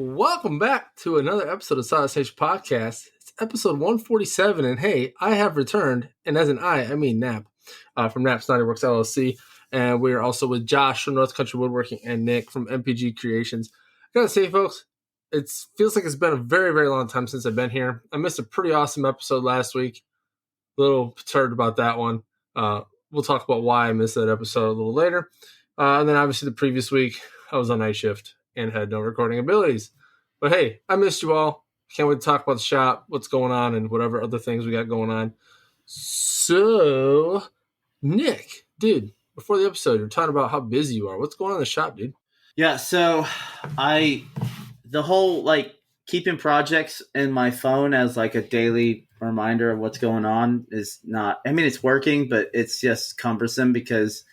Welcome back to another episode of Solid Stage Podcast. It's episode 147, and hey, I have returned, and as an I mean Nap, from Nap Snyder Works LLC, and we are also with Josh from North Country Woodworking and Nick from MPG Creations. I gotta say, folks, it feels like it's been a very, very long time since I've been here. I missed a pretty awesome episode last week. A little perturbed about that one. We'll talk about why I missed that episode a little later. And then obviously the previous week, I was on night shift and had no recording abilities. But hey, I missed you all. Can't wait to talk about the shop, what's going on, and whatever other things we got going on. So, Nick, dude, before the episode, you're talking about how busy you are. What's going on in the shop, dude? Yeah, so the whole keeping projects in my phone as like a daily reminder of what's going on is not, I mean, it's working, but it's just cumbersome because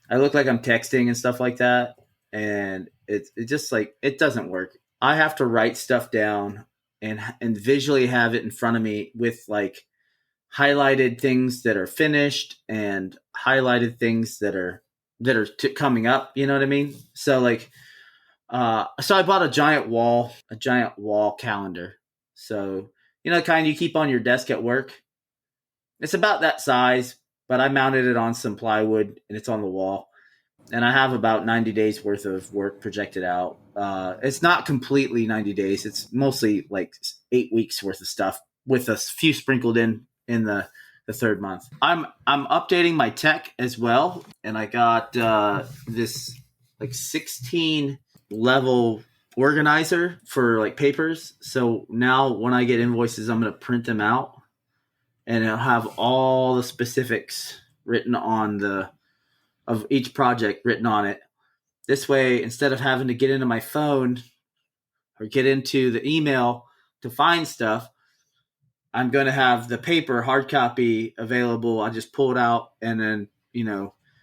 I look like I'm texting and stuff like that. And it just it doesn't work. I have to write stuff down and visually have it in front of me with highlighted things that are finished and highlighted things that are coming up. You know what I mean? So so I bought a giant wall calendar. So, the kind you keep on your desk at work. It's about that size, but I mounted it on some plywood and it's on the wall. And I have about 90 days worth of work projected out. It's not completely 90 days. It's mostly 8 weeks worth of stuff with a few sprinkled in the third month. I'm updating my tech as well. And I got this 16 level organizer for papers. So now when I get invoices, I'm going to print them out and it'll have all the specifics written on of each project written on it. This way, instead of having to get into my phone or get into the email to find stuff, I'm going to have the paper hard copy available. I just pull it out and then,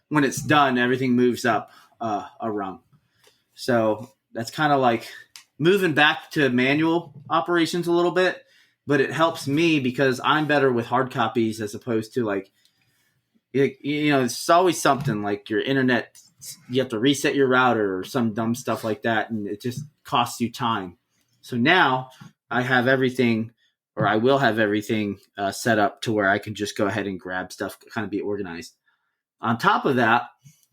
when it's done, everything moves up a rung. So that's kind of moving back to manual operations a little bit, but it helps me because I'm better with hard copies as opposed to it's always something like your internet, you have to reset your router or some dumb stuff like that. And it just costs you time. So now I have everything, or I will have everything set up to where I can just go ahead and grab stuff, kind of be organized. On top of that,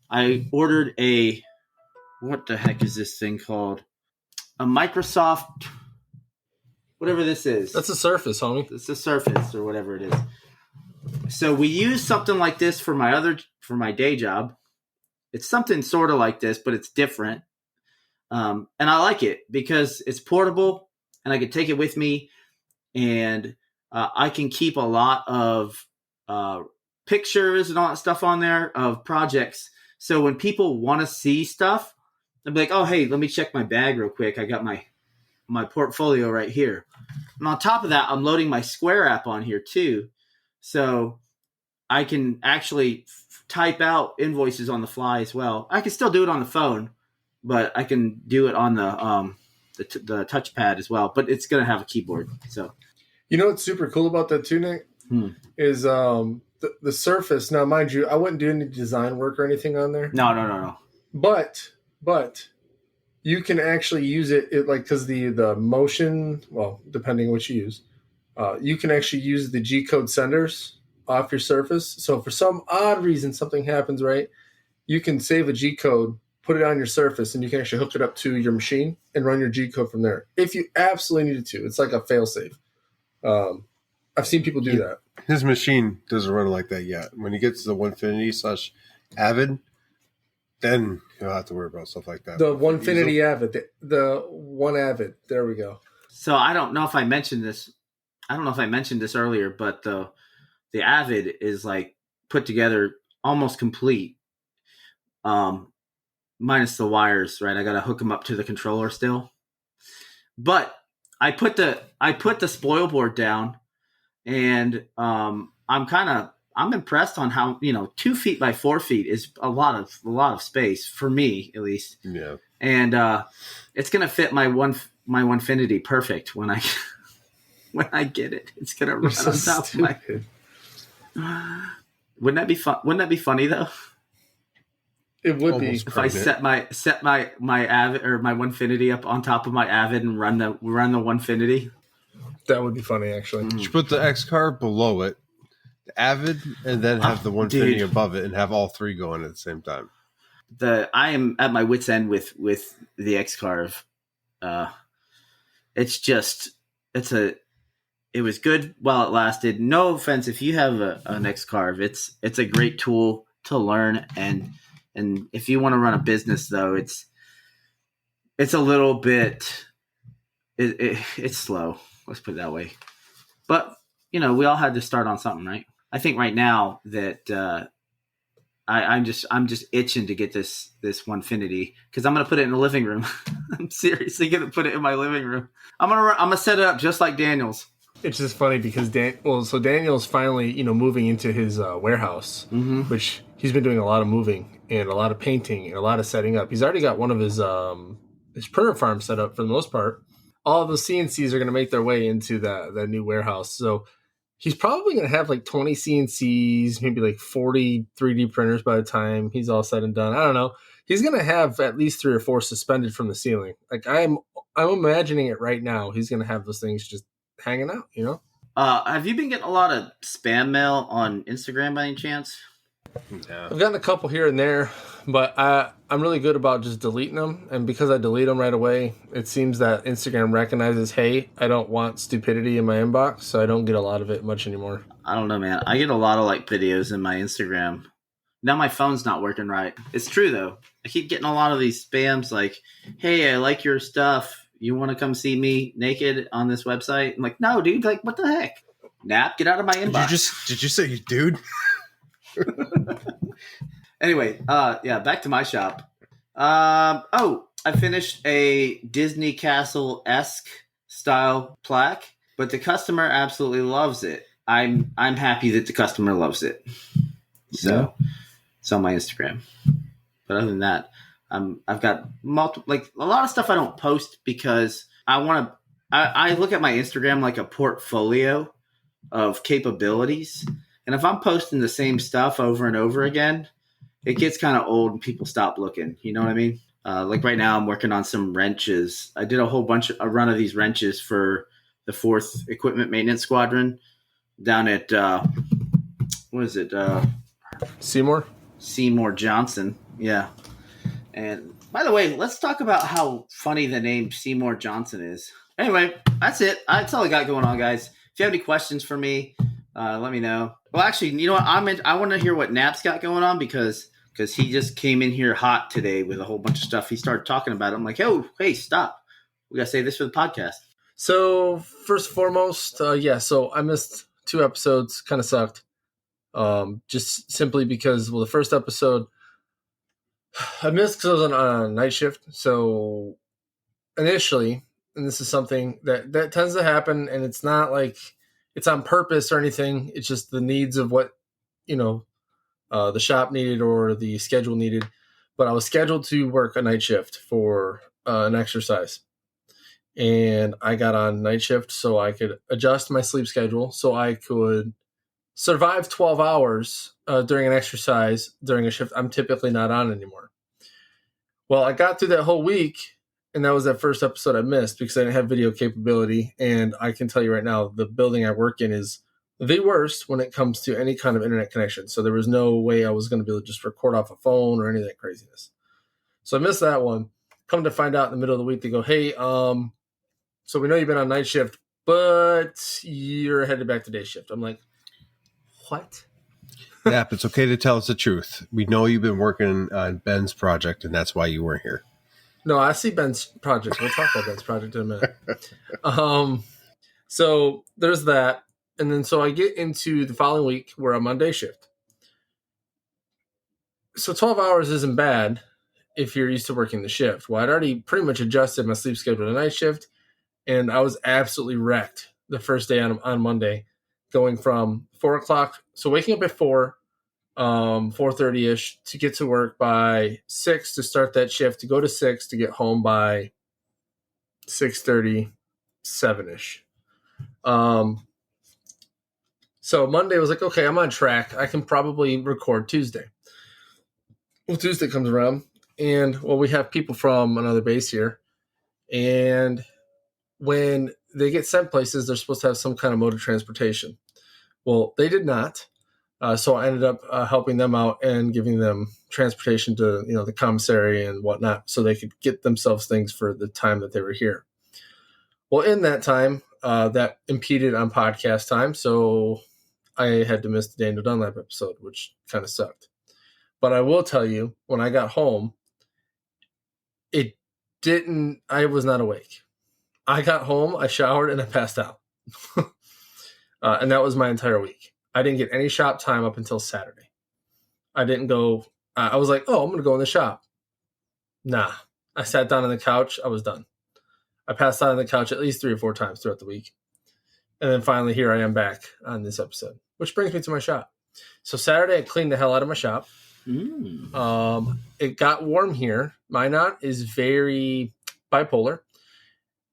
I ordered what the heck is this thing called? A Microsoft, whatever this is. That's a Surface, homie. It's a Surface or whatever it is. So we use something like this for my day job. It's something sort of like this, but it's different. And I like it because it's portable and I can take it with me and I can keep a lot of pictures and all that stuff on there of projects. So when people want to see stuff, they'll be like, oh, hey, let me check my bag real quick. I got my portfolio right here. And on top of that, I'm loading my Square app on here too. So I can actually type out invoices on the fly as well. I can still do it on the phone, but I can do it on the touchpad as well. But it's going to have a keyboard. So, What's super cool about that too, Nick, is the Surface. Now, mind you, I wouldn't do any design work or anything on there. No. But you can actually use it because the motion, well, depending on what you use, you can actually use the G-code senders off your Surface. So for some odd reason, something happens, right? You can save a G-code, put it on your Surface, and you can actually hook it up to your machine and run your G-code from there. If you absolutely needed to. It's like a fail-safe. I've seen people do that. His machine doesn't run like that yet. When he gets to the 1Finity/Avid, then he'll have to worry about stuff like that. The 1Finity Avid. The one Avid. There we go. So I don't know if I mentioned this. Earlier, but the Avid is put together almost complete, minus the wires. Right, I got to hook them up to the controller still. But I put the spoil board down, and I'm impressed on how 2 feet by 4 feet is a lot of space for me at least. Yeah, and it's gonna fit my 1Finity perfect when I. When I get it, it's gonna run on top of my. Wouldn't that be fun? Wouldn't that be funny though? It would Almost be. If I pregnant. set my Avid or my Onefinity up on top of my Avid and run the Onefinity. That would be funny, actually. You should put the X car below it, the Avid, and then have the 150 Dude. above it, and have all three going at the same time. I am at my wit's end with the X Carve. It's just it was good while it lasted. No offense if you have an X Carve, it's a great tool to learn, and if you want to run a business though, it's a little bit it's slow. Let's put it that way. But we all had to start on something, right? I think right now that I'm just itching to get this Onefinity because I'm gonna put it in the living room. I'm seriously gonna put it in my living room. I'm gonna set it up just like Daniel's. It's just funny because so Daniel's finally moving into his warehouse, which he's been doing a lot of moving and a lot of painting and a lot of setting up. He's already got one of his printer farm set up for the most part. All of the CNCs are going to make their way into that new warehouse. So he's probably going to have like 20 CNCs, maybe like 40 3D printers by the time he's all said and done. I don't know. He's going to have at least 3 or 4 suspended from the ceiling. Like I'm imagining it right now. He's going to have those things just hanging out, Have you been getting a lot of spam mail on Instagram by any chance? Yeah. I've gotten a couple here and there, but I'm really good about just deleting them. And because I delete them right away, it seems that Instagram recognizes, hey, I don't want stupidity in my inbox, so I don't get a lot of it much anymore. I don't know, man. I get a lot of videos in my Instagram. Now my phone's not working right. It's true though. I keep getting a lot of these spams like, hey, I like your stuff. You want to come see me naked on this website? I'm like, no, dude. Like, what the heck? Nap, get out of my inbox. Did you say dude? Anyway, back to my shop. I finished a Disney Castle-esque style plaque, but the customer absolutely loves it. I'm happy that the customer loves it. So it's on my Instagram. But other than that, I've got multiple, a lot of stuff I don't post because I look at my Instagram like a portfolio of capabilities. And if I'm posting the same stuff over and over again, it gets kind of old and people stop looking. You know what I mean? Like right now I'm working on some wrenches. I did a run of these wrenches for the 4th Equipment Maintenance Squadron down at, what is it? Seymour Johnson. Yeah. And by the way, let's talk about how funny the name Seymour Johnson is. Anyway, that's it. That's all I got going on, guys. If you have any questions for me, let me know. Well, actually, you know what? I want to hear what Nap's got going on because he just came in here hot today with a whole bunch of stuff. He started talking about it. I'm like, oh, hey, stop. We got to say this for the podcast. So first and foremost, so I missed 2 episodes. Kind of sucked. Just simply because, the first episode I missed because I was on a night shift. So initially, and this is something that tends to happen, and it's not like it's on purpose or anything. It's just the needs of what, the shop needed or the schedule needed. But I was scheduled to work a night shift for an exercise. And I got on night shift so I could adjust my sleep schedule so I could survive 12 hours during an exercise during a shift I'm typically not on anymore. Well, I got through that whole week, and that was that first episode I missed because I didn't have video capability. And I can tell you right now, the building I work in is the worst when it comes to any kind of internet connection. So there was no way I was going to be able to just record off a phone or any of that craziness. So I missed that one. Come to find out in the middle of the week, they go, hey, so we know you've been on night shift, but you're headed back to day shift. I'm like, what? Yep, it's okay to tell us the truth. We know you've been working on Ben's project, and that's why you weren't here. No, I see Ben's project. We'll talk about Ben's project in a minute. So there's that. And then so I get into the following week where I'm on day shift. So 12 hours isn't bad if you're used to working the shift. Well, I'd already pretty much adjusted my sleep schedule to night shift, and I was absolutely wrecked the first day on Monday, going from 4 o'clock. So waking up at 4:30ish to get to work by 6 to start that shift, to go to 6 to get home by 6:30, 7ish. So Monday was like, okay, I'm on track. I can probably record Tuesday. Well, Tuesday comes around, and we have people from another base here, and when they get sent places, they're supposed to have some kind of mode of transportation. Well, they did not. So I ended up helping them out and giving them transportation to the commissary and whatnot, so they could get themselves things for the time that they were here. Well, in that time, that impeded on podcast time, so I had to miss the Daniel Dunlap episode, which kind of sucked. But I will tell you, when I got home, I was not awake. I got home, I showered, and I passed out. And that was my entire week. I didn't get any shop time up until Saturday. I didn't go. I was like, I'm going to go in the shop. Nah. I sat down on the couch. I was done. I passed out on the couch at least 3 or 4 times throughout the week. And then finally, here I am back on this episode, which brings me to my shop. So Saturday, I cleaned the hell out of my shop. It got warm here. Minot is very bipolar.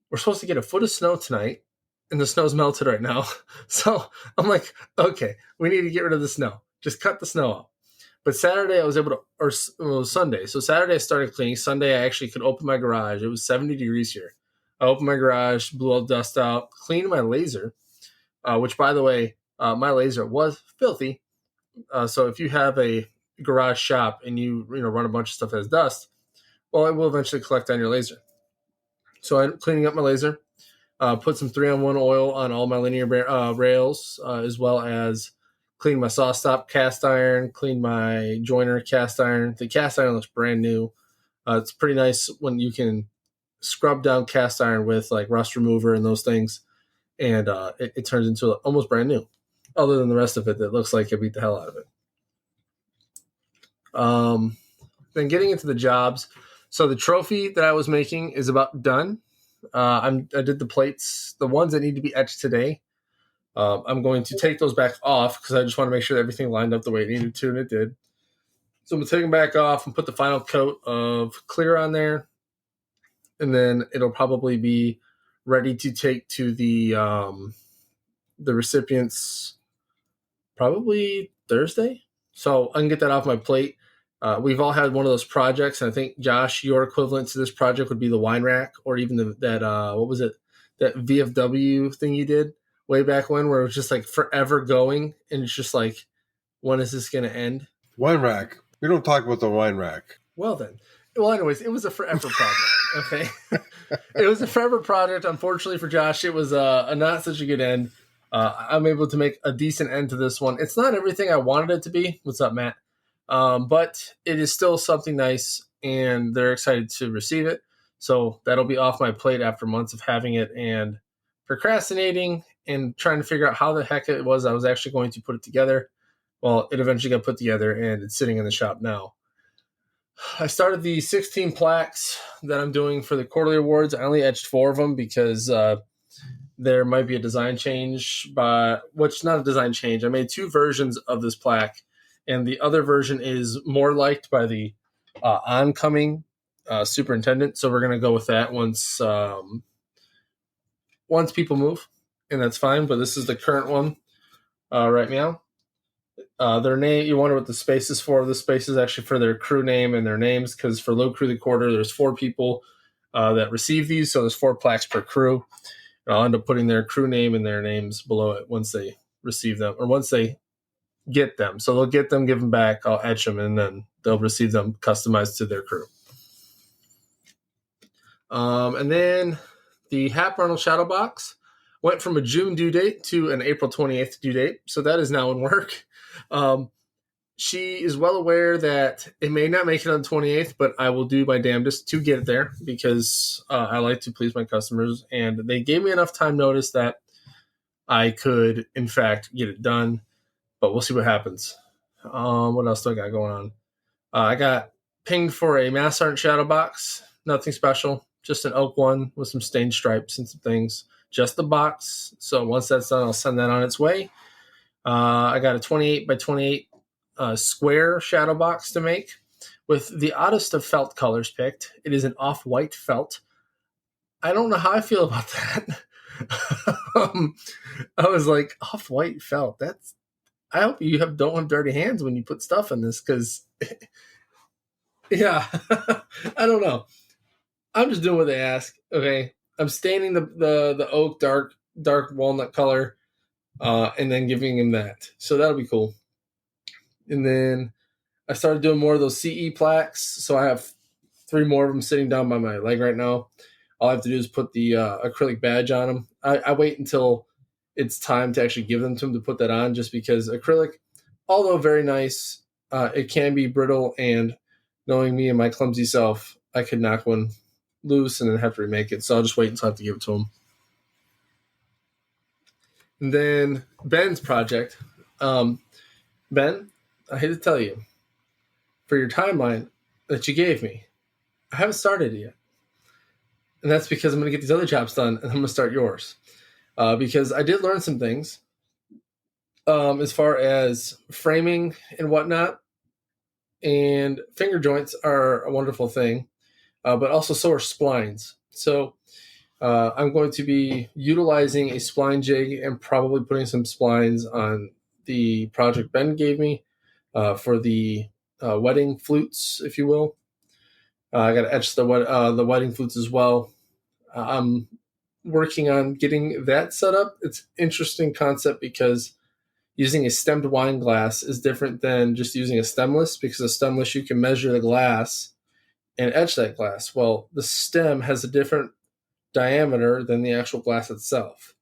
We're supposed to get a foot of snow tonight, and the snow's melted right now. So I'm like, okay, we need to get rid of the snow. Just cut the snow out. But Saturday I was able to, or it was Sunday. So Saturday I started cleaning. Sunday I actually could open my garage. It was 70 degrees here. I opened my garage, blew all the dust out, cleaned my laser, which, by the way, my laser was filthy. So if you have a garage shop and you run a bunch of stuff that has dust, well, it will eventually collect on your laser. So I'm cleaning up my laser, put some 3-on-1 oil on all my linear rails, as well as clean my saw stop cast iron, clean my joiner cast iron. The cast iron looks brand new. It's pretty nice when you can scrub down cast iron with like rust remover and those things, and it turns into almost brand new, other than the rest of it that looks like it beat the hell out of it. Then getting into the jobs. So the trophy that I was making is about done. I did the plates, the ones that need to be etched today. I'm going to take those back off because I just want to make sure that everything lined up the way it needed to, and it did. So I'm going to take them back off and put the final coat of clear on there, and then it'll probably be ready to take to the recipients probably Thursday. So I can get that off my plate. We've all had one of those projects, and I think, Josh, your equivalent to this project would be the wine rack, or even that VFW thing you did way back when, where it was just like forever going, and it's just like, when is this going to end? Wine rack. We don't talk about the wine rack. Well, anyways, it was a forever project. Okay, it was a forever project. Unfortunately for Josh, it was a not such a good end. I'm able to make a decent end to this one. It's not everything I wanted it to be. What's up, Matt? But it is still something nice, and they're excited to receive it. So that'll be off my plate after months of having it and procrastinating and trying to figure out how the heck it was I was actually going to put it together. Well, it eventually got put together, and it's sitting in the shop now. I started the 16 plaques that I'm doing for the quarterly awards. I only etched 4 of them because there might be a design change, which not a design change. I made 2 versions of this plaque, and the other version is more liked by the oncoming superintendent. So we're going to go with that once people move, and that's fine. But this is the current one right now. Their name, you wonder what the space is for. The space is actually for their crew name and their names, because for low crew the quarter, there's 4 people that receive these, so there's 4 plaques per crew. And I'll end up putting their crew name and their names below it once they receive them, or once they get them. So they'll get them, give them back, I'll etch them, and then they'll receive them customized to their crew. And then the Hap Arnold Shadow Box went from a June due date to an April 28th due date. So that is now in work. She is well aware that it may not make it on the 28th, but I will do my damnedest to get it there, because I like to please my customers. And they gave me enough time notice that I could, in fact, get it done. But we'll see what happens. What else do I got going on? I got pinged for a Mass Art Shadow Box. Nothing special. Just an oak one with some stained stripes and some things. Just the box. So once that's done, I'll send that on its way. I got a 28 by 28 square shadow box to make with the oddest of felt colors picked. It is an off-white felt. I don't know how I feel about that. I was like, off-white felt. I hope you don't have dirty hands when you put stuff in this, because Yeah. I don't know. I'm just doing what they ask. Okay. I'm staining the oak dark walnut color, and then giving him that. So that'll be cool. And then I started doing more of those CE plaques. So I have 3 more of them sitting down by my leg right now. All I have to do is put the acrylic badge on them. I wait until it's time to actually give them to him to put that on, just because acrylic, although very nice, it can be brittle, and knowing me and my clumsy self, I could knock one loose and then have to remake it. So I'll just wait until I have to give it to him. And then Ben's project. Ben, I hate to tell you, for your timeline that you gave me, I haven't started it yet. And that's because I'm going to get these other jobs done, and I'm going to start yours. Because I did learn some things as far as framing and whatnot. And finger joints are a wonderful thing, but also so are splines. So I'm going to be utilizing a spline jig and probably putting some splines on the project Ben gave me for the wedding flutes, if you will. I got to etch the wedding flutes as well. I'm working on getting that set up. It's an interesting concept because using a stemmed wine glass is different than just using a stemless, because a stemless you can measure the glass and etch that glass. Well, the stem has a different diameter than the actual glass itself.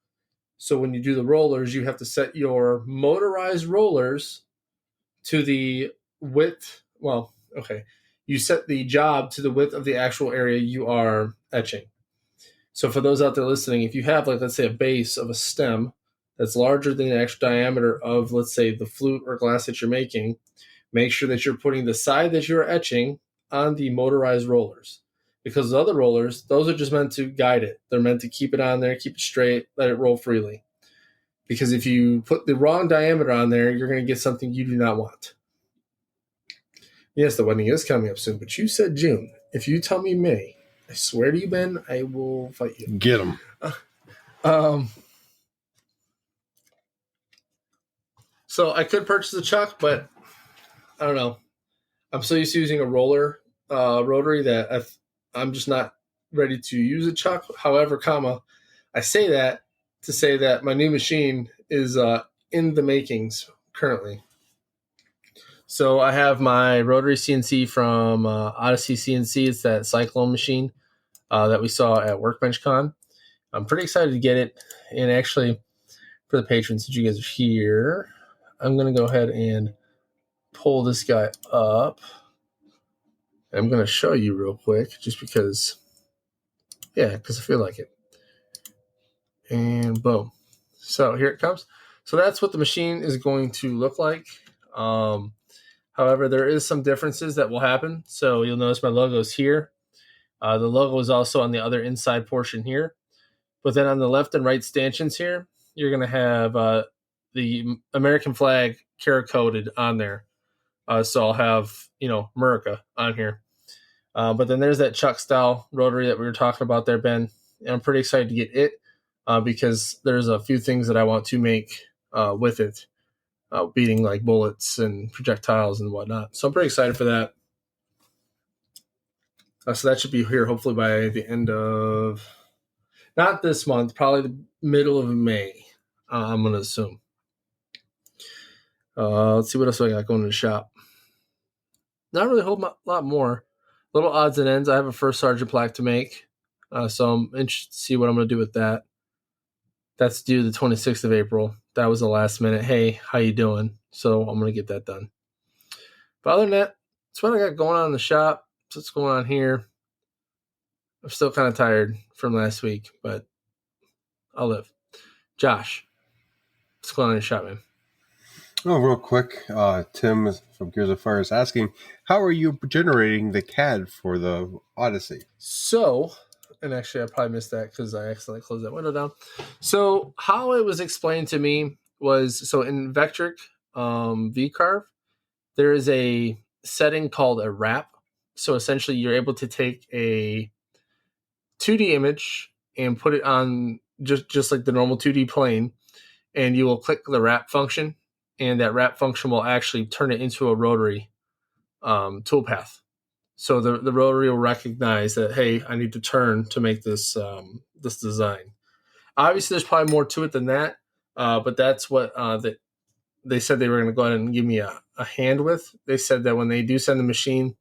So when you do the rollers, you have to set your motorized rollers to the width. Well, okay. You set the job to the width of the actual area you are etching. So for those out there listening, if you have, like, let's say, a base of a stem that's larger than the actual diameter of, let's say, the flute or glass that you're making, make sure that you're putting the side that you're etching on the motorized rollers. Because the other rollers, those are just meant to guide it. They're meant to keep it on there, keep it straight, let it roll freely. Because if you put the wrong diameter on there, you're going to get something you do not want. Yes, the wedding is coming up soon, but you said June. If you tell me May, I swear to you, Ben, I will fight you. Get them. So I could purchase a chuck, but I don't know. I'm so used to using a rotary that I'm just not ready to use a chuck. However, I say that to say that my new machine is in the makings currently. So I have my rotary CNC from Odyssey CNC. It's that Cyclone machine that we saw at Workbench Con. I'm pretty excited to get it. And actually, for the patrons, since you guys are here, I'm going to go ahead and pull this guy up. I'm going to show you real quick just because I feel like it. And boom. So here it comes. So that's what the machine is going to look like. However, there is some differences that will happen. So you'll notice my logo is here. The logo is also on the other inside portion here. But then on the left and right stanchions here, you're going to have the American flag coded on there. So I'll have, America on here. But then there's that Chuck style rotary that we were talking about there, Ben. And I'm pretty excited to get it because there's a few things that I want to make with it, beating like bullets and projectiles and whatnot. So I'm pretty excited for that. So that should be here hopefully by the end of, not this month, probably the middle of May, I'm going to assume. Let's see what else I got going to the shop. Not really a whole lot more. Little odds and ends. I have a first sergeant plaque to make. So I'm interested to see what I'm going to do with that. That's due the 26th of April. That was the last minute. Hey, how you doing? So I'm going to get that done. But other than that, that's what I got going on in the shop. That's what's going on here. I'm still kind of tired from last week, but I'll live. Josh, what's going on in your shop, man? Oh, real quick, Tim from Gears of Fire is asking, how are you generating the CAD for the Odyssey? So, and actually I probably missed that because I accidentally closed that window down. So how it was explained to me was, so in Vectric VCarve, there is a setting called a wrap. So essentially you're able to take a 2D image and put it on just like the normal 2D plane, and you will click the wrap function, and that wrap function will actually turn it into a rotary toolpath. So the rotary will recognize that, hey, I need to turn to make this this design. Obviously, there's probably more to it than that, but that's what they said they were going to go ahead and give me a hand with. They said that when they do send the machine,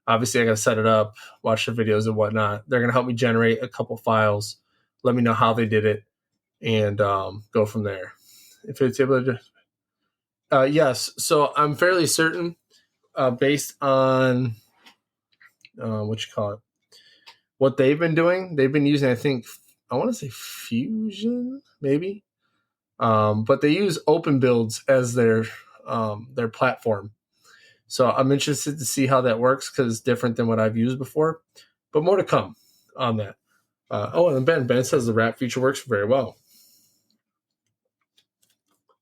obviously I got to set it up, watch the videos and whatnot. They're going to help me generate a couple files, let me know how they did it, and go from there. If it's able to, yes. So I'm fairly certain, based on what you call it, what they've been doing. They've been using, I think, I want to say Fusion, maybe, but they use Open Builds as their platform. So I'm interested to see how that works because it's different than what I've used before. But more to come on that. And Ben says the wrap feature works very well.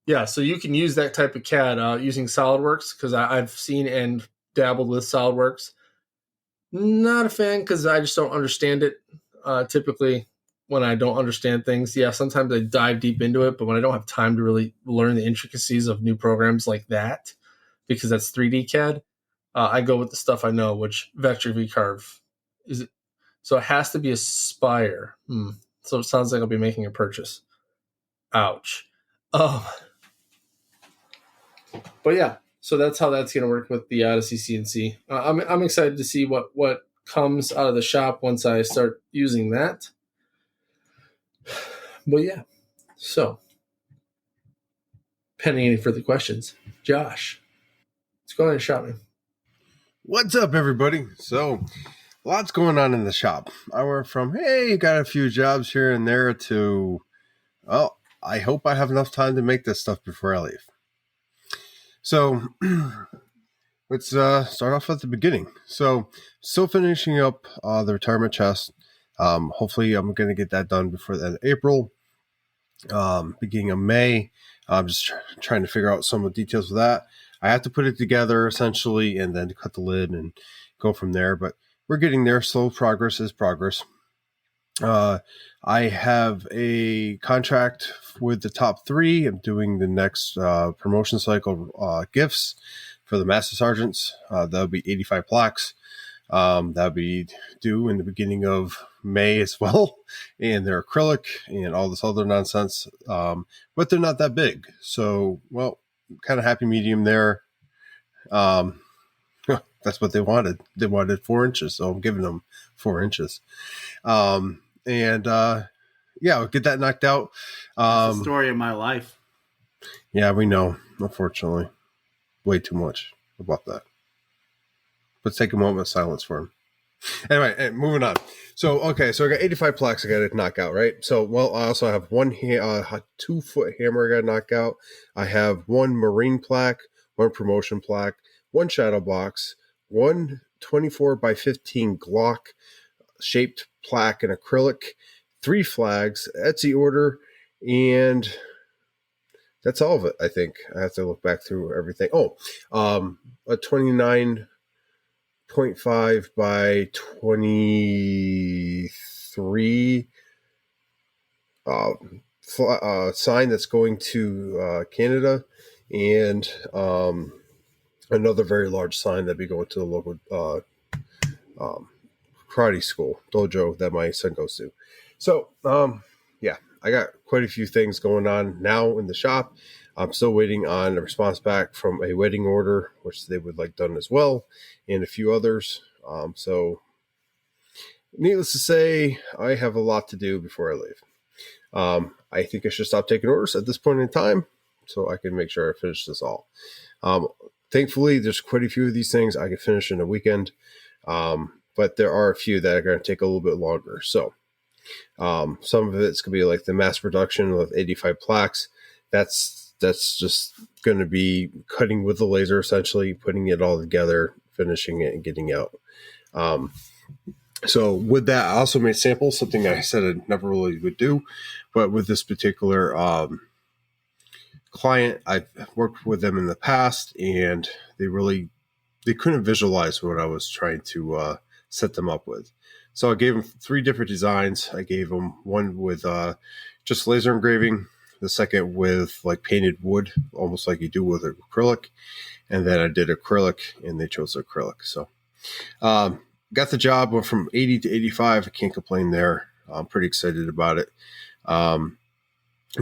Yeah, so you can use that type of CAD using SolidWorks because I've seen and dabbled with SolidWorks. Not a fan because I just don't understand it. Typically, when I don't understand things, yeah, sometimes I dive deep into it, but when I don't have time to really learn the intricacies of new programs like that, because that's 3D CAD, I go with the stuff I know, which Vector V-Carve is. So it has to be a Spire. So it sounds like I'll be making a purchase. Ouch. But yeah, so that's how that's going to work with the Odyssey CNC. I'm excited to see what comes out of the shop once I start using that. But yeah, so pending any further questions, Josh, let's go ahead and shop me. What's up, everybody? So, lots going on in the shop. I went from, hey, got a few jobs here and there to, well, I hope I have enough time to make this stuff before I leave. So, let's start off at the beginning. So, still finishing up the retirement chest. Hopefully, I'm going to get that done before the end of April, beginning of May. I'm just trying to figure out some of the details of that. I have to put it together, essentially, and then cut the lid and go from there. But we're getting there. Slow progress is progress. I have a contract with the top 3. I'm doing the next promotion cycle gifts for the Master Sergeants. That'll be 85 plaques. That'll be due in the beginning of May as well. And they're acrylic and all this other nonsense. But they're not that big. So, well, kind of happy medium there. That's what they wanted. They wanted 4 inches. So I'm giving them 4 inches. Yeah, I'll get that knocked out. That's the story of my life. Yeah, we know, unfortunately. Way too much about that. Let's take a moment of silence for him. Anyway, moving on. So I got 85 plaques I got to knock out, right? So, well, I also have 1 2-foot hammer I got to knock out. I have 1 marine plaque, 1 promotion plaque, 1 shadow box, 1 24 by 15 Glock shaped plaque in acrylic, 3 flags, Etsy order, and that's all of it, I think. I have to look back through everything. A 29.5 by 23 sign that's going to Canada, and another very large sign that'd be going to the local karate school dojo that my son goes to. So yeah, I got quite a few things going on now in the shop. I'm still waiting on a response back from a wedding order, which they would like done as well, and a few others. So needless to say, I have a lot to do before I leave. I think I should stop taking orders at this point in time so I can make sure I finish this all. Thankfully, there's quite a few of these things I can finish in a weekend. But there are a few that are going to take a little bit longer. So some of it's going to be like the mass production of 85 plaques. That's just going to be cutting with the laser, essentially, putting it all together, finishing it, and getting out. So with that, I also made samples, something I said I never really would do. But with this particular client, I've worked with them in the past, and they couldn't visualize what I was trying to set them up with. So I gave them 3 different designs. I gave them one with just laser engraving, the second with like painted wood, almost like you do with acrylic. And then I did acrylic, and they chose acrylic. So Got the job, went from 80 to 85. I can't complain there. I'm pretty excited about it. I'm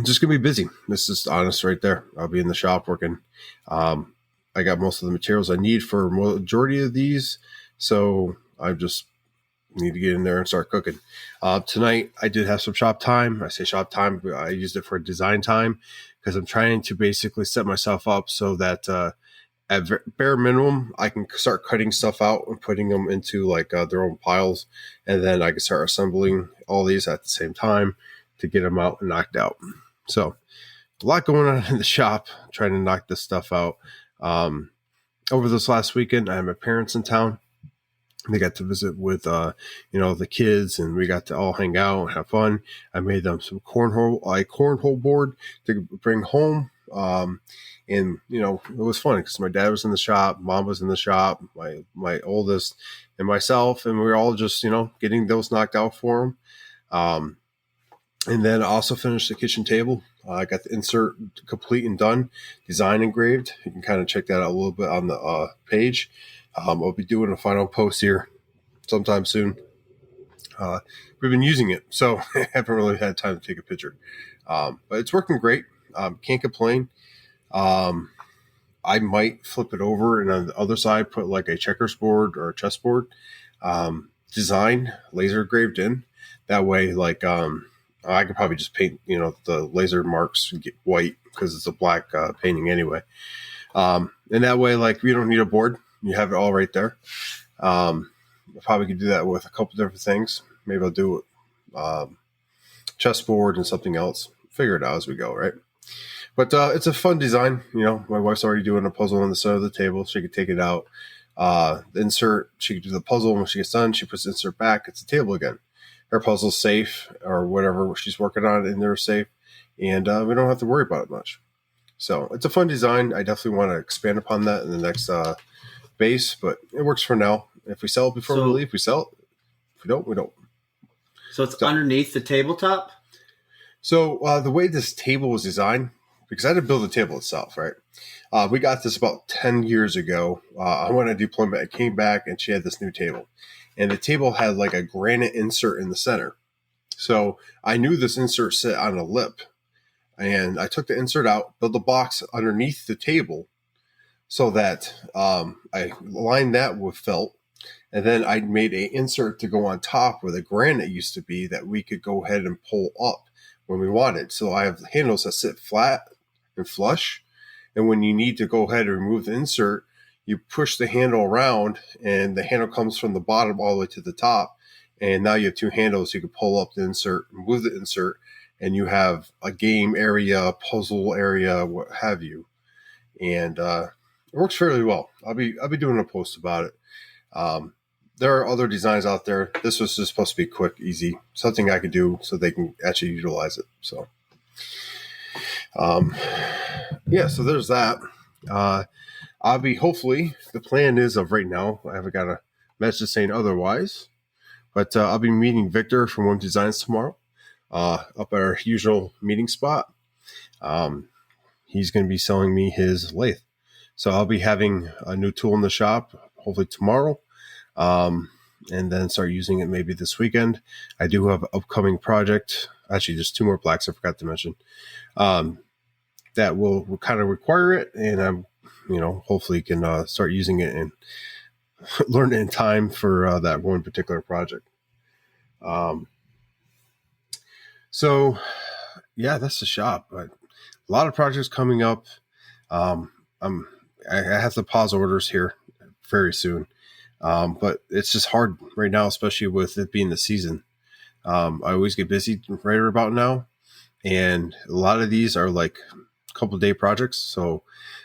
just going to be busy. This is honest right there. I'll be in the shop working. I got most of the materials I need for a majority of these. So I just need to get in there and start cooking. Tonight, I did have some shop time. I say shop time, but I used it for design time because I'm trying to basically set myself up so that at bare minimum, I can start cutting stuff out and putting them into like their own piles. And then I can start assembling all these at the same time to get them out and knocked out. So a lot going on in the shop, trying to knock this stuff out. Over this last weekend, I had my parents in town. They got to visit with, the kids, and we got to all hang out and have fun. I made them some cornhole board to bring home. And it was fun because my dad was in the shop, mom was in the shop, my oldest and myself, and we were all just, getting those knocked out for them. And then I also finished the kitchen table. I got the insert complete and done, design engraved. You can kind of check that out a little bit on the page. I'll be doing a final post here sometime soon. We've been using it, so I haven't really had time to take a picture. But it's working great. Can't complain. I might flip it over and on the other side put like a checkers board or a chessboard design laser engraved in. That way, like I could probably just paint, the laser marks and get white because it's a black painting anyway. And that way, like, you don't need a board. You have it all right there. I probably could do that with a couple different things. Maybe I'll do chessboard and something else. Figure it out as we go, right? But it's a fun design. My wife's already doing a puzzle on the center of the table. She could take it out. The insert, she could do the puzzle. When she gets done, she puts the insert back. It's a table again. Her puzzle's safe, or whatever she's working on in there safe. And we don't have to worry about it much. So it's a fun design. I definitely want to expand upon that in the next base, but it works for now. If we sell it before we leave, we sell it. If we don't, we don't. So it's underneath the tabletop? So the way this table was designed, because I had to build the table itself, right? We got this about 10 years ago. I went on deployment. I came back, and she had this new table. And the table had like a granite insert in the center. So I knew this insert sat on a lip. And I took the insert out, built a box underneath the table so that I lined that with felt. And then I made an insert to go on top where the granite used to be that we could go ahead and pull up when we wanted. So I have handles that sit flat and flush. And when you need to go ahead and remove the insert, you push the handle around and the handle comes from the bottom all the way to the top. And now you have two handles. You can pull up the insert, remove the insert, and you have a game area, puzzle area, what have you. And it works fairly well. I'll be doing a post about it. There are other designs out there. This was just supposed to be quick, easy, something I could do so they can actually utilize it. So, so there's that. I'll be hopefully, the plan is of right now, I haven't got a message saying otherwise, but I'll be meeting Victor from One Designs tomorrow up at our usual meeting spot. He's going to be selling me his lathe. So I'll be having a new tool in the shop, hopefully tomorrow, and then start using it maybe this weekend. I do have an upcoming project. Actually, there's two more blacks I forgot to mention that will kind of require it, and I'm hopefully can start using it and learn it in time for that one particular project. So yeah, that's the shop. But a lot of projects coming up. I have to pause orders here very soon. But it's just hard right now, especially with it being the season. I always get busy right about now. And a lot of these are like a couple day projects. So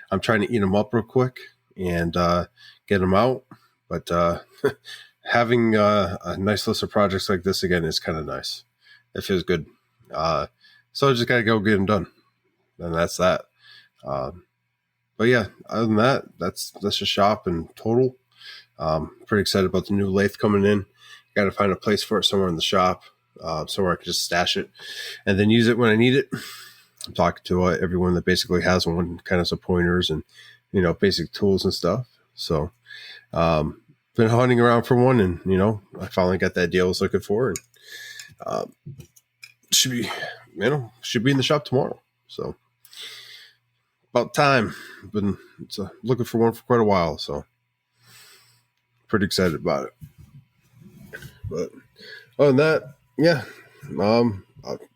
I'm trying to eat them up real quick and get them out. But having a nice list of projects like this again is kind of nice. It feels good. So I just got to go get them done. And that's that. But yeah, other than that, that's the shop in total. Pretty excited about the new lathe coming in. Got to find a place for it somewhere in the shop, somewhere I can just stash it and then use it when I need it. I'm talking to everyone that basically has one, kind of some pointers and, basic tools and stuff. So been hunting around for one, and I finally got that deal I was looking for, and should be in the shop tomorrow. So about time. Been looking for one for quite a while, so pretty excited about it. But other than that, yeah.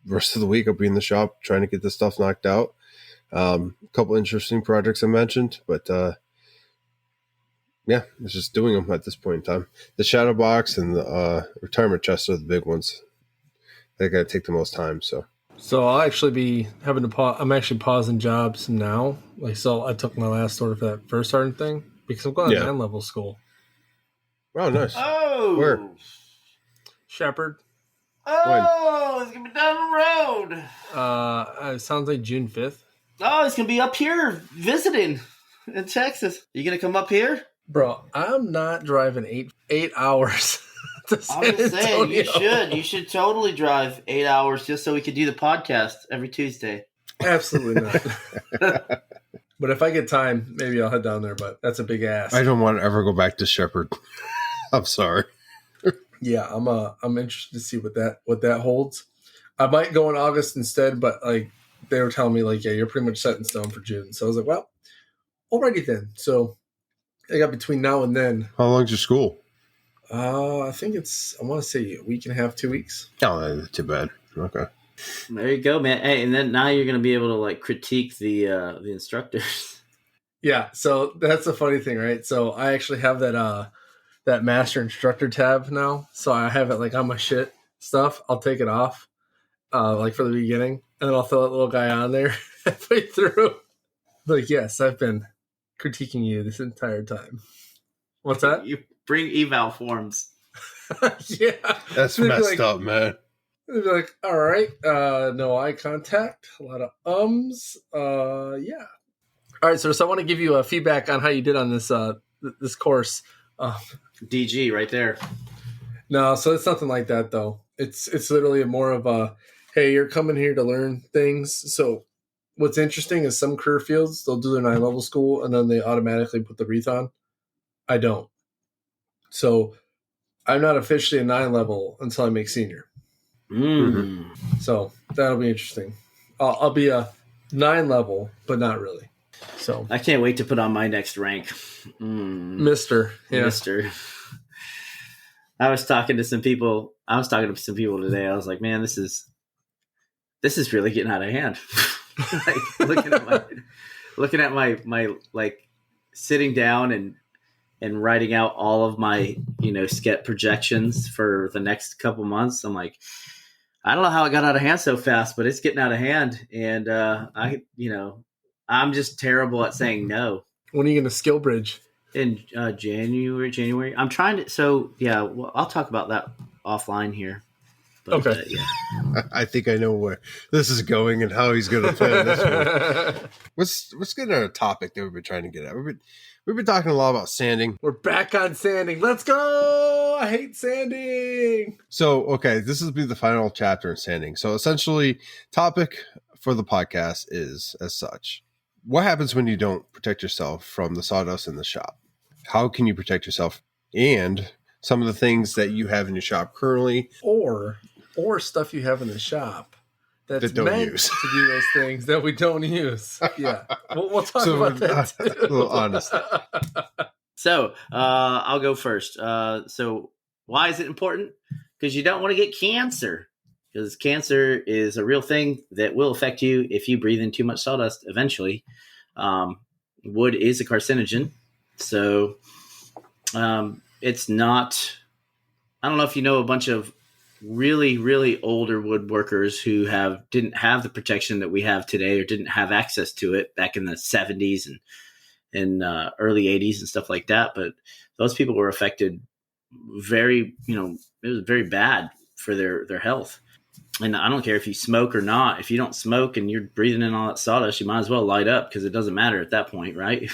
Rest of the week I'll be in the shop trying to get this stuff knocked out. A couple interesting projects I mentioned, but yeah, it's just doing them at this point in time. The shadow box and the retirement chest are the big ones. They got to take the most time. So I'll actually be having to pause. I'm actually pausing jobs now. So I took my last order for that first sergeant thing because I'm going to 9-level school. Oh, nice. Oh, Where? Shepherd. Oh, it's gonna be down the road. It sounds like June 5th. Oh, it's gonna be up here visiting in Texas. You gonna come up here? Bro, I'm not driving eight hours to San I'm just saying, Antonio. you should totally drive 8 hours just so we could do the podcast every Tuesday. Absolutely not. But if I get time, maybe I'll head down there, but that's a big ask. I don't want to ever go back to Shepherd. I'm sorry. Yeah, I'm interested to see what that holds. I might go in August instead, but they were telling me yeah, you're pretty much set in stone for June. So I was like, well, alrighty then. So I got between now and then. How long's your school? I think I want to say a week and a half, 2 weeks. Oh, that's too bad. Okay. There you go, man. Hey, and then now you're gonna be able to critique the instructors. Yeah, so that's the funny thing, right? So I actually have that master instructor tab now. So I have it on my shit stuff. I'll take it off for the beginning, and then I'll throw that little guy on there halfway through. Yes, I've been critiquing you this entire time. What's that? You bring eval forms. Yeah. That's messed up, man. They'd be like, all right, no eye contact, a lot of ums. Yeah. All right, so I want to give you a feedback on how you did on this course. DG right there. No, so it's nothing like that though. It's literally more of a, hey, you're coming here to learn things. So what's interesting is some career fields, they'll do their 9-level school and then they automatically put the wreath on. I don't. So I'm not officially a 9-level until I make senior. So that'll be interesting. I'll be a 9-level, but not really. So I can't wait to put on my next rank. Mister. Yeah. Mister. I was talking to some people today. I was like, man, this is really getting out of hand. looking at my sitting down and writing out all of my, SCET projections for the next couple months. I'm like, I don't know how it got out of hand so fast, but it's getting out of hand. And I'm just terrible at saying no. When are you going to skill bridge? In January. I'm trying to. So yeah, well, I'll talk about that offline here. But, okay. Yeah. I think I know where this is going and how he's going to plan this one. Let's get on a topic that we've been trying to get at. We've been talking a lot about sanding. We're back on sanding. Let's go! I hate sanding. So, okay, this will be the final chapter in sanding. So, essentially, topic for the podcast is as such: what happens when you don't protect yourself from the sawdust in the shop? How can you protect yourself? And some of the things that you have in your shop currently, or stuff you have in the shop that's that don't meant use to do those things that we don't use. Yeah, we'll talk about that too. A little honest. So I'll go first. So why is it important? Because you don't want to get cancer. Because cancer is a real thing that will affect you if you breathe in too much sawdust eventually. Wood is a carcinogen. So it's not, I don't know if you know a bunch of really, really older woodworkers who didn't have the protection that we have today or didn't have access to it back in the 70s and early 80s and stuff like that. But those people were affected it was very bad for their health. And I don't care if you smoke or not. If you don't smoke and you're breathing in all that sawdust, you might as well light up because it doesn't matter at that point, right?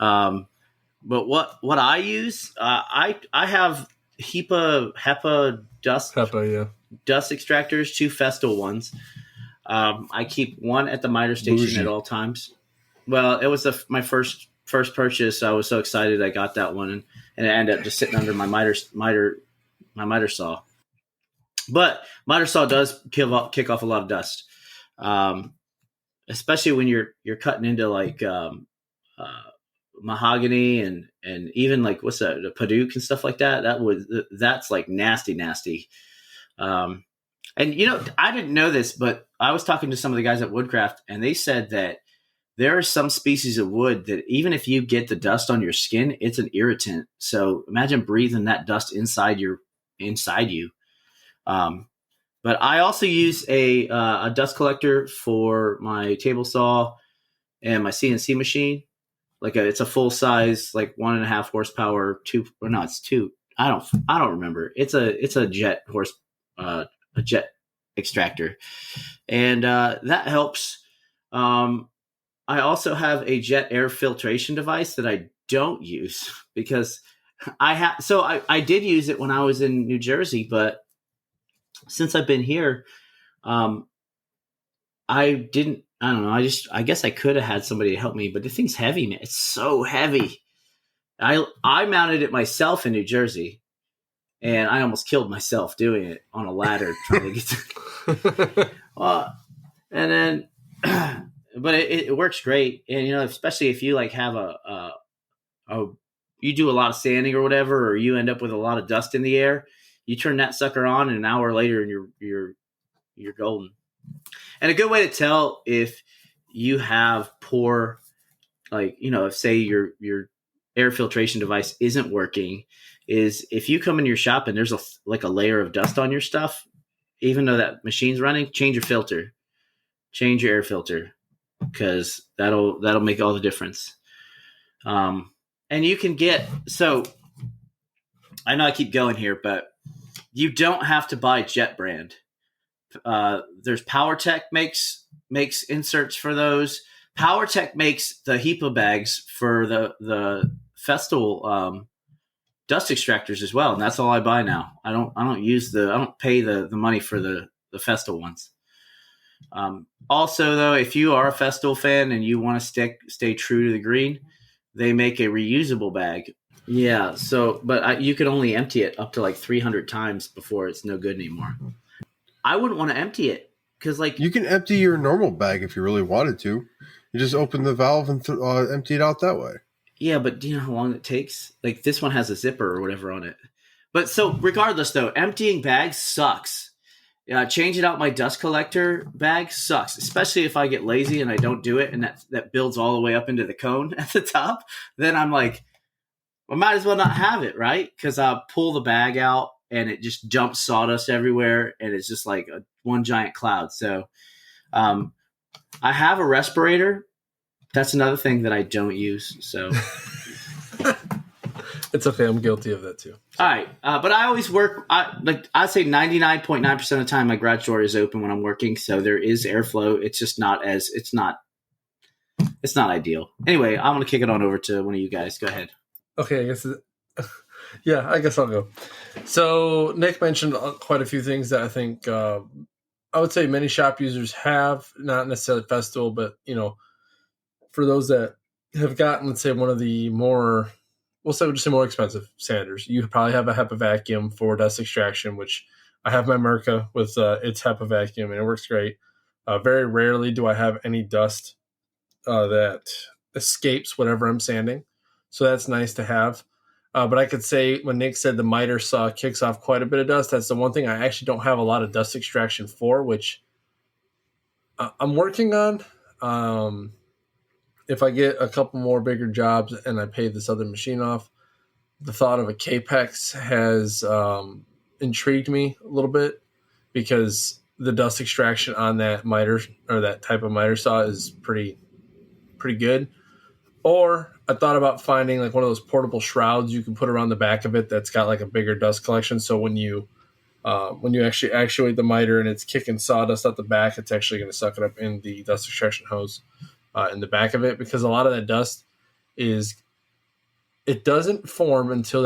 But what I use, I have HEPA dust extractors, 2 Festal ones. I keep one at the miter station at all times. Well, it was my first first purchase, I was so excited I got that one, and it ended up just sitting under my miter saw. But miter saw does kick off a lot of dust, especially when you're cutting into like mahogany and even like what's that, the Paduke and stuff like that. That's like nasty. And I didn't know this, but I was talking to some of the guys at Woodcraft, and they said that there are some species of wood that even if you get the dust on your skin, it's an irritant. So imagine breathing that dust inside you. But I also use a dust collector for my table saw and my CNC machine. It's a full size, like 1.5 horsepower, it's 2. I don't remember. It's a jet a jet extractor, and that helps. I also have a jet air filtration device that I don't use because I did use it when I was in New Jersey, but since I've been here, I didn't. I don't know. I guess I could have had somebody to help me, but the thing's heavy, man. It's so heavy. I mounted it myself in New Jersey, and I almost killed myself doing it on a ladder trying to get to. And then, but it works great, and especially if you like have you do a lot of sanding or whatever, or you end up with a lot of dust in the air, you turn that sucker on, and an hour later, and you're golden. And a good way to tell if you have poor, if say your air filtration device isn't working, is if you come in your shop and there's a layer of dust on your stuff, even though that machine's running, change your air filter, because that'll make all the difference. And you can so I know I keep going here, but you don't have to buy Jet brand. There's PowerTech makes inserts for those. PowerTech makes the HEPA bags for the Festool dust extractors as well, and that's all I buy now. I don't pay the money for the Festool ones. Also, though, if you are a Festool fan and you want to stay true to the green, they make a reusable bag. Yeah, but you can only empty it up to like 300 times before it's no good anymore. I wouldn't want to empty it because, you can empty your normal bag if you really wanted to. You just open the valve and empty it out that way. Yeah, but do you know how long it takes? Like this one has a zipper or whatever on it. But so regardless, though, emptying bags sucks. Changing out my dust collector bag sucks, especially if I get lazy and I don't do it, and that builds all the way up into the cone at the top. Then I'm like, I might as well not have it, right? Because I'll pull the bag out and it just dumps sawdust everywhere, and it's just like one giant cloud. So I have a respirator. That's another thing that I don't use. So it's okay. I'm guilty of that too. All right. But I always work. I'd say 99.9% of the time my garage door is open when I'm working. So there is airflow. It's just it's not ideal. Anyway, I'm going to kick it on over to one of you guys. Go ahead. Okay. I guess I'll go. So Nick mentioned quite a few things that I think I would say many shop users have, not necessarily Festool, but for those that have gotten, let's say, one of the more, we'll just say more expensive sanders, you probably have a HEPA vacuum for dust extraction, which I have my Merca with its HEPA vacuum, and it works great. Very rarely do I have any dust that escapes whatever I'm sanding, so that's nice to have. But I could say when Nick said the miter saw kicks off quite a bit of dust, that's the one thing I actually don't have a lot of dust extraction for, which I'm working on. If I get a couple more bigger jobs and I pay this other machine off, the thought of a Capex has intrigued me a little bit, because the dust extraction on that miter or that type of miter saw is pretty good. Or I thought about finding like one of those portable shrouds you can put around the back of it that's got like a bigger dust collection. So when you actually actuate the miter and it's kicking sawdust out the back, it's actually going to suck it up in the dust extraction hose in the back of it, because a lot of that dust it doesn't form until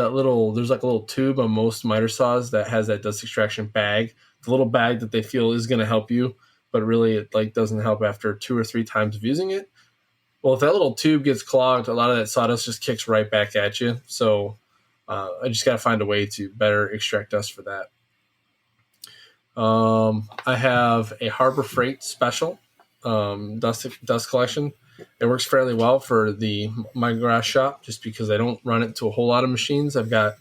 there's like a little tube on most miter saws that has that dust extraction bag, the little bag that they feel is going to help you, but really it like doesn't help after 2 or 3 times of using it. Well, if that little tube gets clogged, a lot of that sawdust just kicks right back at you. So I just got to find a way to better extract dust for that. I have a Harbor Freight special dust collection. It works fairly well for my garage shop just because I don't run it to a whole lot of machines. I've got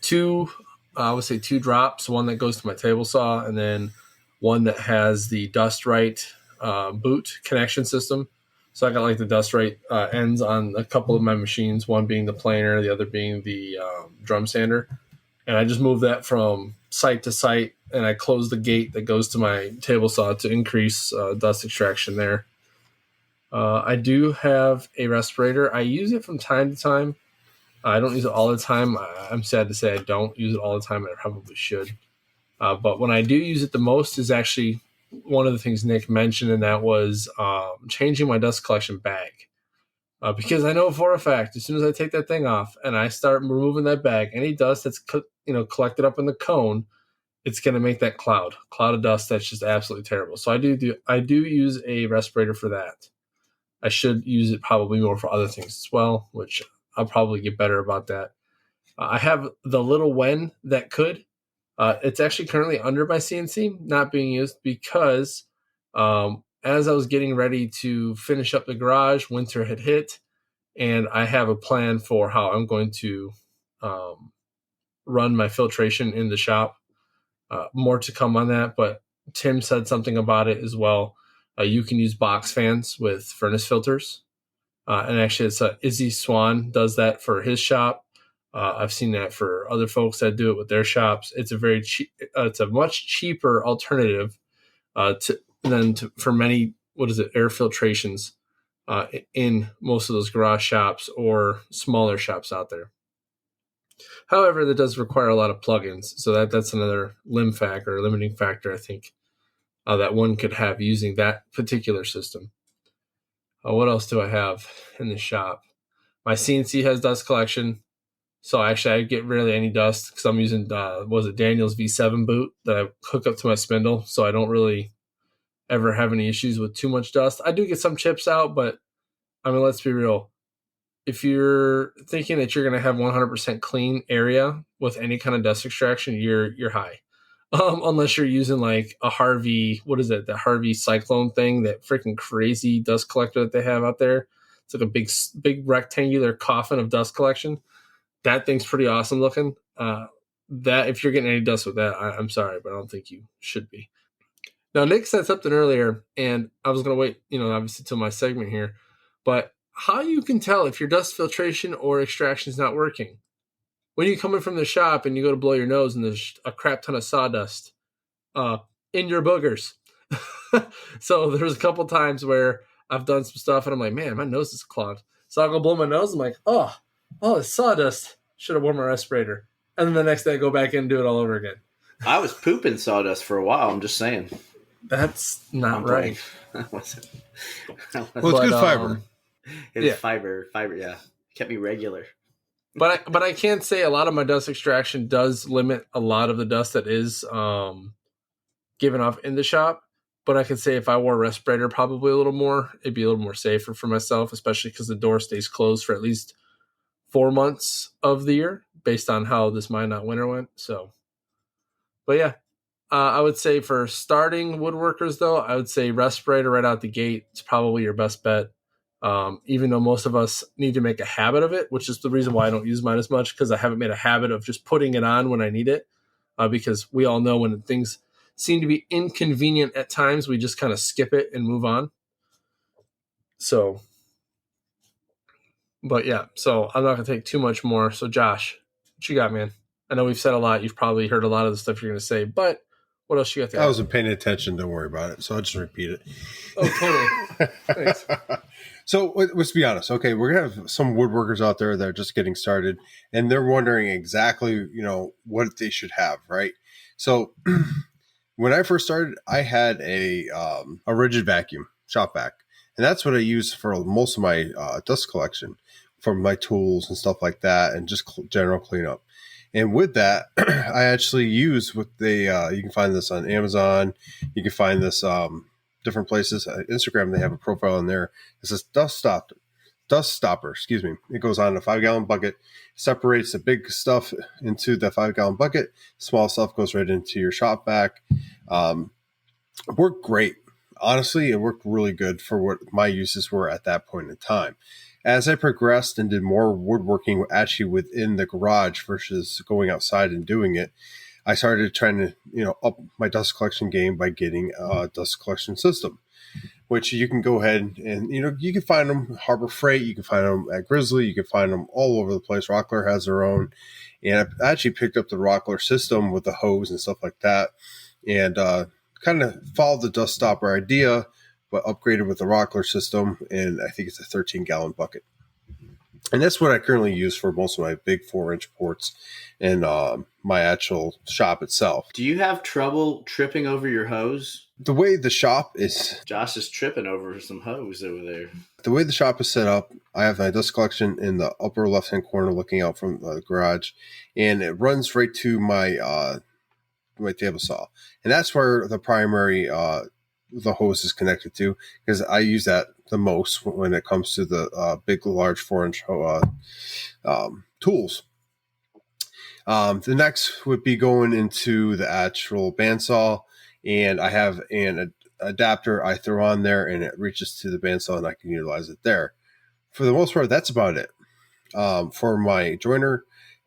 two drops, one that goes to my table saw, and then one that has the Dust Right boot connection system. So I got like the Dust Right ends on a couple of my machines, one being the planer, the other being the drum sander. And I just move that from site to site, and I close the gate that goes to my table saw to increase dust extraction there. I do have a respirator. I use it from time to time. I don't use it all the time. I'm sad to say I don't use it all the time, and I probably should. But when I do use it the most is actually one of the things Nick mentioned, and that was changing my dust collection bag. Because I know for a fact, as soon as I take that thing off and I start removing that bag, any dust that's collected up in the cone, it's going to make that cloud of dust that's just absolutely terrible. So I do use a respirator for that. I should use it probably more for other things as well, which I'll probably get better about that. I have the little Wen that could. It's actually currently under my CNC, not being used because as I was getting ready to finish up the garage, winter had hit, and I have a plan for how I'm going to run my filtration in the shop. More to come on that, but Tim said something about it as well. You can use box fans with furnace filters. And actually, it's Izzy Swan does that for his shop. I've seen that for other folks that do it with their shops. It's a very cheap. It's a much cheaper alternative for many air filtrations in most of those garage shops or smaller shops out there. However, that does require a lot of plugins, so that's another limiting factor, I think, that one could have using that particular system. What else do I have in the shop? My CNC has dust collection. So actually, I get rarely any dust because I'm using, Daniel's V7 boot that I hook up to my spindle. So I don't really ever have any issues with too much dust. I do get some chips out, but I mean, let's be real. If you're thinking that you're going to have 100% clean area with any kind of dust extraction, you're high. Unless you're using like a Harvey, the Harvey Cyclone thing, that freaking crazy dust collector that they have out there. It's like a big rectangular coffin of dust collection. That thing's pretty awesome looking. That if you're getting any dust with that, I'm sorry, but I don't think you should be. Now, Nick said something earlier, and I was going to wait, obviously till my segment here, but how you can tell if your dust filtration or extraction is not working. When you come in from the shop and you go to blow your nose and there's a crap ton of sawdust in your boogers. So there's a couple times where I've done some stuff and I'm like, man, my nose is clogged. So I'll go blow my nose. I'm like, oh, it's sawdust. Should have worn my respirator. And then the next day I go back in and do it all over again. I was pooping sawdust for a while. I'm just saying. That's not right. Well, it's good fiber. It's fiber. Yeah. Kept me regular. But I can't say a lot of my dust extraction does limit a lot of the dust that is given off in the shop. But I can say if I wore a respirator probably a little more, it'd be a little more safer for myself, especially because the door stays closed for at least 4 months of the year based on how this winter went. So, but yeah, I would say for starting woodworkers though, I would say respirator right out the gate is probably your best bet. Even though most of us need to make a habit of it, which is the reason why I don't use mine as much, because I haven't made a habit of just putting it on when I need it. Because we all know when things seem to be inconvenient at times, we just kind of skip it and move on. So, but yeah, so I'm not going to take too much more. So Josh, what you got, man? I know we've said a lot. You've probably heard a lot of the stuff you're going to say, but what else you got there? I wasn't paying attention. Don't worry about it. So I'll just repeat it. Oh, totally. Thanks. So let's be honest. Okay, we're going to have some woodworkers out there that are just getting started, and they're wondering exactly, what they should have, right? So when I first started, I had a rigid vacuum, shop vac, and that's what I use for most of my dust collection from my tools and stuff like that, and just general cleanup. And with that, I actually use what you can find this on Amazon. You can find this different places. Instagram, they have a profile in there. It says dust stopper, excuse me. It goes on a 5-gallon bucket, separates the big stuff into the 5-gallon bucket. Small stuff goes right into your shop vac. It worked great. Honestly, it worked really good for what my uses were at that point in time. As I progressed and did more woodworking actually within the garage versus going outside and doing it, I started trying to, up my dust collection game by getting a dust collection system, which you can go ahead and, you can find them Harbor Freight, you can find them at Grizzly, you can find them all over the place. Rockler has their own. And I actually picked up the Rockler system with the hose and stuff like that. And kind of followed the dust stopper idea, but upgraded with the Rockler system. And I think it's a 13-gallon bucket. And that's what I currently use for most of my big 4-inch ports and my actual shop itself. Do you have trouble tripping over your hose? The way the shop is... Josh is tripping over some hose over there. The way the shop is set up, I have my dust collection in the upper left-hand corner looking out from the garage, and it runs right to my my table saw. And that's where the primary the hose is connected to, because I use that the most when it comes to the big, large 4-inch tools. The next would be going into the actual bandsaw, and I have an adapter I throw on there, and it reaches to the bandsaw, and I can utilize it there. For the most part, that's about it. For my joiner,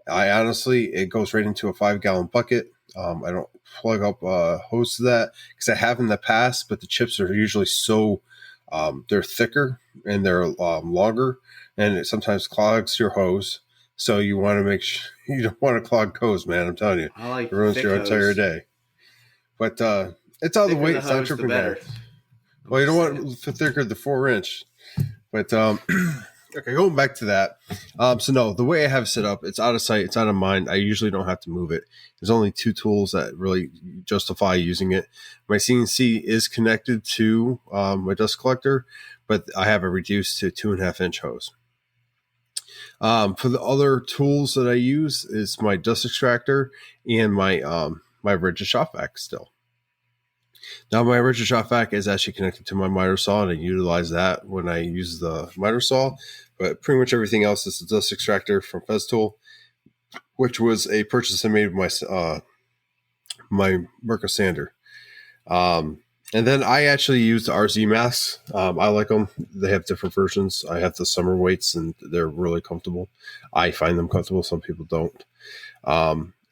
it goes right into a 5-gallon bucket. I don't plug up a hose to that because I have in the past, but the chips are usually so they're thicker and they're longer, and it sometimes clogs your hose. So you want to make sure you don't want to clog hose, man. I'm telling you, I like it ruins your entire day. But it's all the weight. It's not tripping down. Well, you don't want thicker the 4-inch, but okay, going back to that. So no, the way I have it set up, it's out of sight, it's out of mind. I usually don't have to move it. There's only 2 tools that really justify using it. My CNC is connected to my dust collector, but I have it reduced to 2.5-inch hose. For the other tools that I use is my dust extractor and my my rigid shop vac still. Now, my rigid shop vac is actually connected to my miter saw, and I utilize that when I use the miter saw. But pretty much everything else is the dust extractor from Festool, which was a purchase I made with my Merca sander. And then I actually use the RZ masks. I like them. They have different versions. I have the summer weights, and they're really comfortable. I find them comfortable. Some people don't.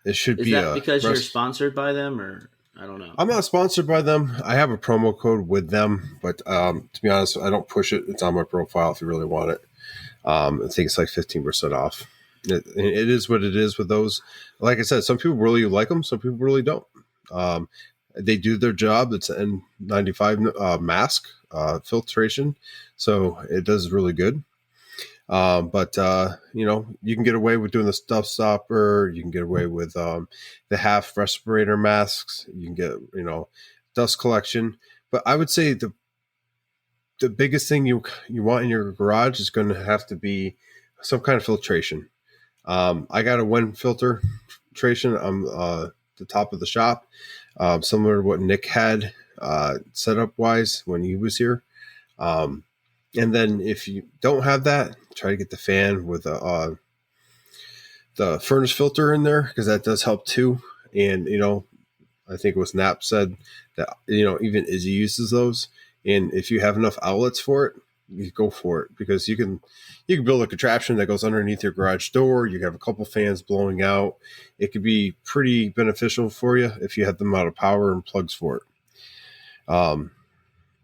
It should be because you're sponsored by them, or I don't know. I'm not sponsored by them. I have a promo code with them, but to be honest, I don't push it. It's on my profile if you really want it. I think it's like 15% off. It is what it is with those. Like I said, some people really like them. Some people really don't. They do their job. It's an N95 mask filtration, so it does really good. But you can get away with doing the stuff stopper. You can get away with the half respirator masks. You can get dust collection. But I would say the biggest thing you want in your garage is going to have to be some kind of filtration. I got a wind filtration on the top of the shop. Similar to what Nick had setup wise when he was here. And then if you don't have that, try to get the fan with the furnace filter in there, because that does help too. And, I think it was Nap said that, even Izzy uses those. And if you have enough outlets for it, you go for it, because you can build a contraption that goes underneath your garage door. You have a couple fans blowing out. It could be pretty beneficial for you if you have them out of power and plugs for it.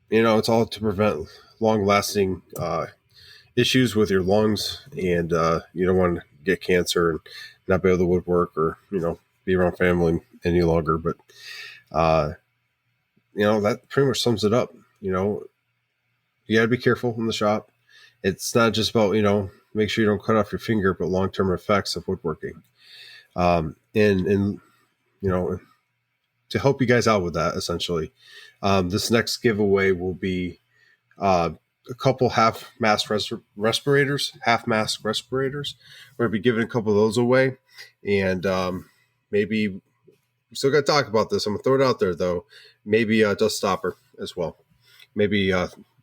It's all to prevent long-lasting issues with your lungs, and you don't want to get cancer and not be able to woodwork or be around family any longer. But that pretty much sums it up. You got to be careful in the shop. It's not just about, make sure you don't cut off your finger, but long-term effects of woodworking. And to help you guys out with that, essentially, this next giveaway will be a couple half-mask respirators. We're going to be giving a couple of those away. And maybe we still got to talk about this. I'm going to throw it out there, though. Maybe a dust stopper as well. maybe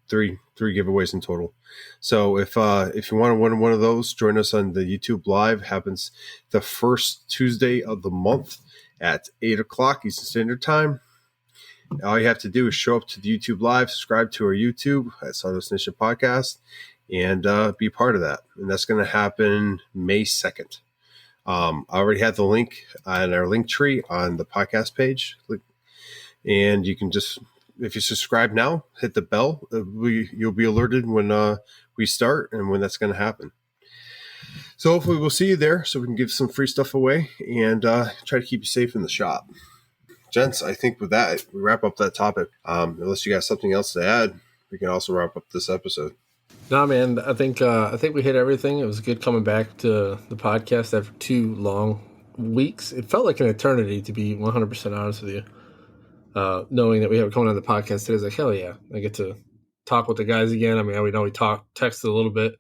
three giveaways in total. So if you want to win one of those, join us on the YouTube Live. Happens the first Tuesday of the month at 8 o'clock Eastern Standard Time. All you have to do is show up to the YouTube Live, subscribe to our YouTube at Sawdust Nation Podcast, and be part of that. And that's going to happen May 2nd. I already have the link on our link tree on the podcast page. And you can just, if you subscribe now, hit the bell. You'll be alerted when we start and when that's going to happen. So hopefully we'll see you there so we can give some free stuff away and try to keep you safe in the shop. Gents, I think with that, we wrap up that topic. Unless you got something else to add, we can also wrap up this episode. No, man, I think we hit everything. It was good coming back to the podcast after 2 long weeks. It felt like an eternity, to be 100% honest with you. Knowing that we have it coming on the podcast today, is like, hell yeah, I get to talk with the guys again. I mean, we know we texted a little bit.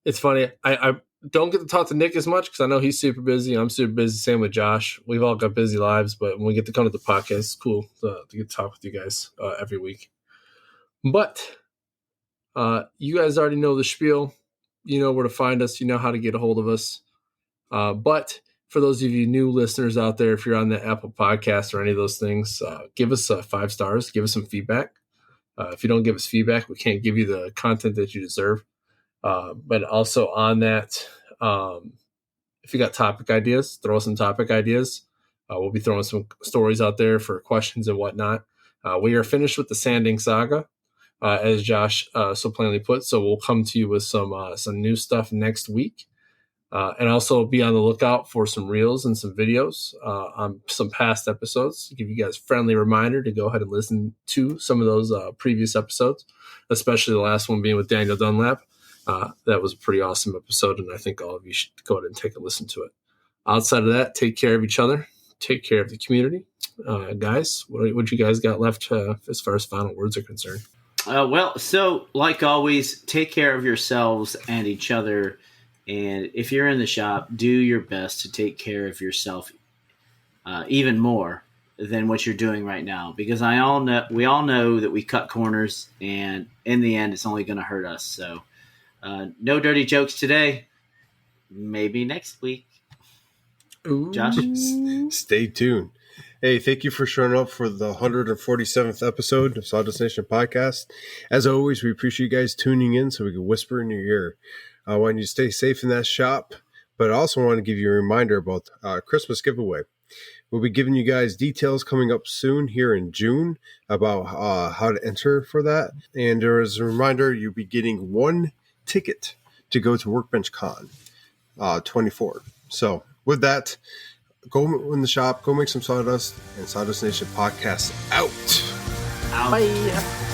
It's funny. I don't get to talk to Nick as much because I know he's super busy. I'm super busy. Same with Josh. We've all got busy lives, but when we get to come to the podcast, it's cool to get to talk with you guys every week. But you guys already know the spiel. You know where to find us. You know how to get a hold of us. But for those of you new listeners out there, if you're on the Apple Podcast or any of those things, give us 5 stars. Give us some feedback. If you don't give us feedback, we can't give you the content that you deserve. But also on that, if you got topic ideas, throw some topic ideas. We'll be throwing some stories out there for questions and whatnot. We are finished with the sanding saga, as Josh so plainly put. So we'll come to you with some new stuff next week. And also be on the lookout for some reels and some videos on some past episodes to give you guys a friendly reminder to go ahead and listen to some of those previous episodes, especially the last one being with Daniel Dunlap. That was a pretty awesome episode, and I think all of you should go ahead and take a listen to it. Outside of that, take care of each other. Take care of the community. Guys, what you guys got left as far as final words are concerned? Well, so like always, take care of yourselves and each other. And if you're in the shop, do your best to take care of yourself even more than what you're doing right now. Because we all know that we cut corners, and in the end, it's only going to hurt us. So no dirty jokes today. Maybe next week. Ooh. Josh? Stay tuned. Hey, thank you for showing up for the 147th episode of Sawdust Nation Podcast. As always, we appreciate you guys tuning in so we can whisper in your ear. I want you to stay safe in that shop, but I also want to give you a reminder about Christmas giveaway. We'll be giving you guys details coming up soon here in June about how to enter for that. And there is a reminder, you'll be getting 1 ticket to go to Workbench Con 24. So with that, go in the shop, go make some sawdust, and Sawdust Nation Podcast out. Out. Bye.